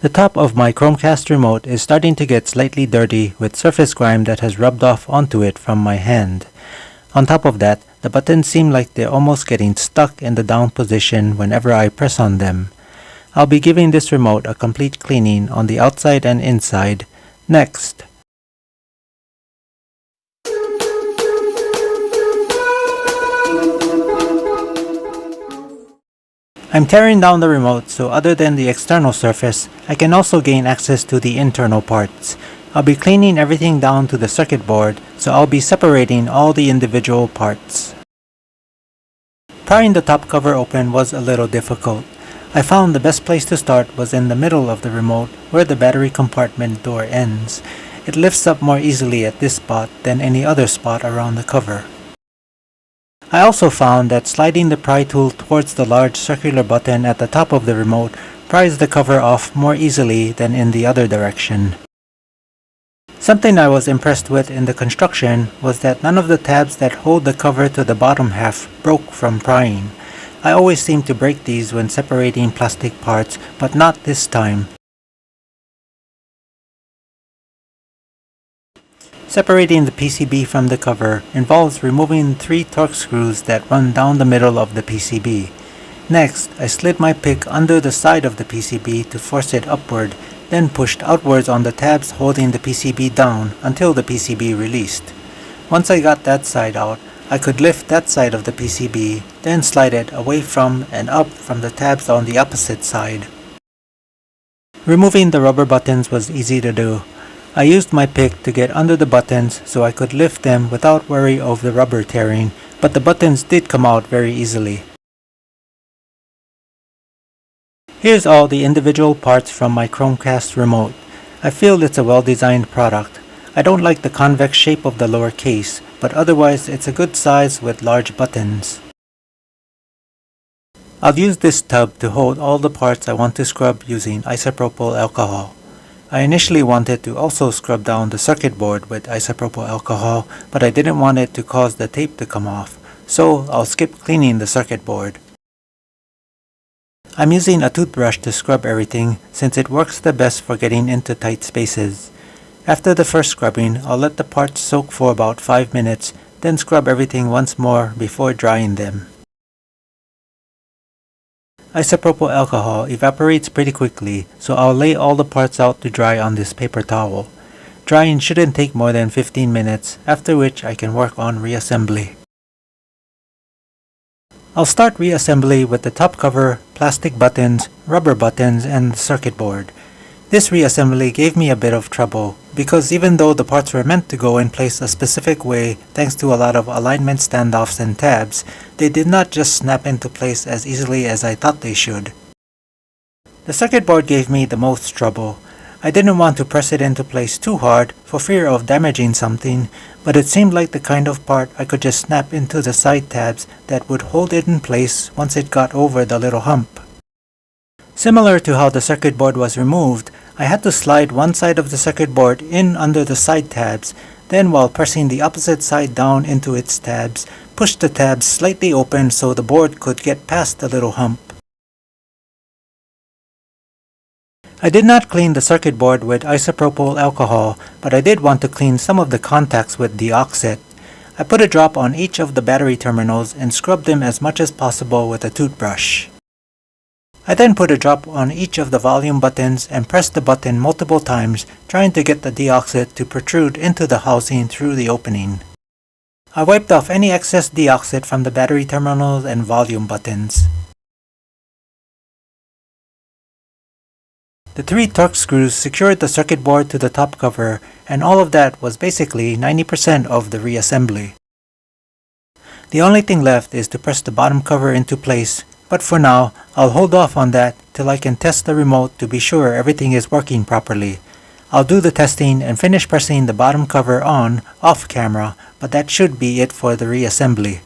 The top of my Chromecast remote is starting to get slightly dirty with surface grime that has rubbed off onto it from my hand. On top of that, the buttons seem like they're almost getting stuck in the down position whenever I press on them. I'll be giving this remote a complete cleaning on the outside and inside next. I'm tearing down the remote so other than the external surface, I can also gain access to the internal parts. I'll be cleaning everything down to the circuit board, so I'll be separating all the individual parts. Prying the top cover open was a little difficult. I found the best place to start was in the middle of the remote where the battery compartment door ends. It lifts up more easily at this spot than any other spot around the cover. I also found that sliding the pry tool towards the large circular button at the top of the remote pries the cover off more easily than in the other direction. Something I was impressed with in the construction was that none of the tabs that hold the cover to the bottom half broke from prying. I always seem to break these when separating plastic parts, but not this time. Separating the PCB from the cover involves removing 3 Torx screws that run down the middle of the PCB. Next, I slid my pick under the side of the PCB to force it upward, then pushed outwards on the tabs holding the PCB down until the PCB released. Once I got that side out, I could lift that side of the PCB, then slide it away from and up from the tabs on the opposite side. Removing the rubber buttons was easy to do. I used my pick to get under the buttons so I could lift them without worry of the rubber tearing, but the buttons did come out very easily. Here's all the individual parts from my Chromecast remote. I feel it's a well-designed product. I don't like the convex shape of the lower case, but otherwise it's a good size with large buttons. I'll use this tub to hold all the parts I want to scrub using isopropyl alcohol. I initially wanted to also scrub down the circuit board with isopropyl alcohol, but I didn't want it to cause the tape to come off, so I'll skip cleaning the circuit board. I'm using a toothbrush to scrub everything since it works the best for getting into tight spaces. After the first scrubbing, I'll let the parts soak for about 5 minutes, then scrub everything once more before drying them. Isopropyl alcohol evaporates pretty quickly, so I'll lay all the parts out to dry on this paper towel. Drying shouldn't take more than 15 minutes, after which I can work on reassembly. I'll start reassembly with the top cover, plastic buttons, rubber buttons, and the circuit board. This reassembly gave me a bit of trouble, because even though the parts were meant to go in place a specific way thanks to a lot of alignment standoffs and tabs, they did not just snap into place as easily as I thought they should. The circuit board gave me the most trouble. I didn't want to press it into place too hard for fear of damaging something, but it seemed like the kind of part I could just snap into the side tabs that would hold it in place once it got over the little hump. Similar to how the circuit board was removed, I had to slide one side of the circuit board in under the side tabs, then while pressing the opposite side down into its tabs, push the tabs slightly open so the board could get past the little hump. I did not clean the circuit board with isopropyl alcohol, but I did want to clean some of the contacts with deoxit. I put a drop on each of the battery terminals and scrubbed them as much as possible with a toothbrush. I then put a drop on each of the volume buttons and pressed the button multiple times, trying to get the deoxit to protrude into the housing through the opening. I wiped off any excess deoxit from the battery terminals and volume buttons. The 3 Torx screws secured the circuit board to the top cover, and all of that was basically 90% of the reassembly. The only thing left is to press the bottom cover into place, but for now, I'll hold off on that till I can test the remote to be sure everything is working properly. I'll do the testing and finish pressing the bottom cover on off camera, but that should be it for the reassembly.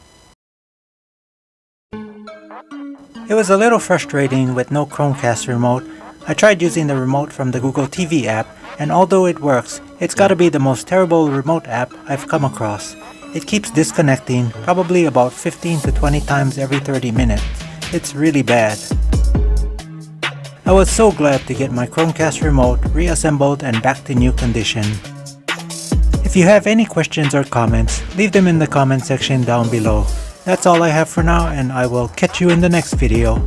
It was a little frustrating with no Chromecast remote. I tried using the remote from the Google TV app, and although it works, it's gotta be the most terrible remote app I've come across. It keeps disconnecting, probably about 15 to 20 times every 30 minutes. It's really bad. I was so glad to get my Chromecast remote reassembled and back to new condition. If you have any questions or comments, leave them in the comment section down below. That's all I have for now, and I will catch you in the next video.